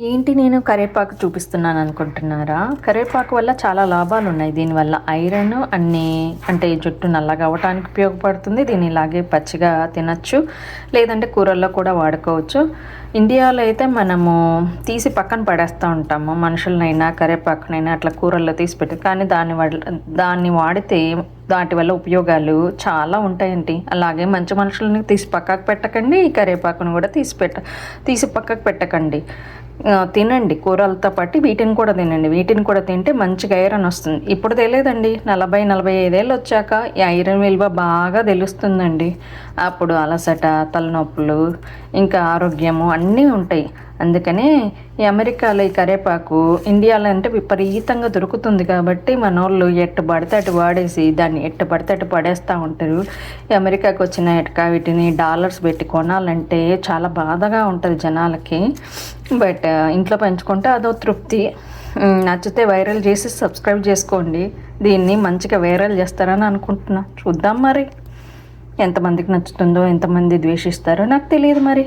ఏంటి నేను కరివేపాకు చూపిస్తున్నాను అనుకుంటున్నారా? కరివేపాకు వల్ల చాలా లాభాలు ఉన్నాయి. దీనివల్ల ఐరన్ అంటే జుట్టు నల్లగా అవ్వటానికి ఉపయోగపడుతుంది. దీన్ని ఇలాగే పచ్చిగా తినచ్చు, లేదంటే కూరల్లో కూడా వాడుకోవచ్చు. ఇండియాలో అయితే మనము తీసి పక్కన పడేస్తూ ఉంటాము, మనుషులనైనా కరివేపాకునైనా అట్లా కూరల్లో తీసి పెట్టి. కానీ దాన్ని వాడితే వాటి వల్ల ఉపయోగాలు చాలా ఉంటాయండి. అలాగే మంచి మనుషులని తీసి పక్కకు పెట్టకండి, ఈ కరివేపాకును కూడా తీసి పక్కకు పెట్టకండి. తినండి, కూరలతో పాటు వీటిని కూడా తినండి. వీటిని కూడా తింటే మంచిగా ఐరన్ వస్తుంది. ఇప్పుడు తెలియదండి, 40-45 వచ్చాక ఈ ఐరన్ విలువ బాగా తెలుస్తుందండి. అప్పుడు అలసట, తలనొప్పులు, ఇంకా ఆరోగ్యము అన్నీ ఉంటాయి. అందుకనే ఈ అమెరికాలో ఈ కరివేపాకు ఇండియాలో అంటే విపరీతంగా దొరుకుతుంది కాబట్టి మనోళ్ళు ఎట్టు పడితే అటు వాడేసి దాన్ని ఎట్టు పడితే అటు పడేస్తూ ఉంటారు. ఈ అమెరికాకు వచ్చిన వీటిని డాలర్స్ పెట్టి కొనాలంటే చాలా బాధగా ఉంటుంది జనాలకి. బట్ ఇంట్లో పెంచుకుంటే అదో తృప్తి. నచ్చితే వైరల్ చేసి సబ్స్క్రైబ్ చేసుకోండి. దీన్ని మంచిగా వైరల్ చేస్తారని అనుకుంటున్నా. చూద్దాం మరి ఎంతమందికి నచ్చుతుందో, ఎంతమంది ద్వేషిస్తారో నాకు తెలియదు మరి.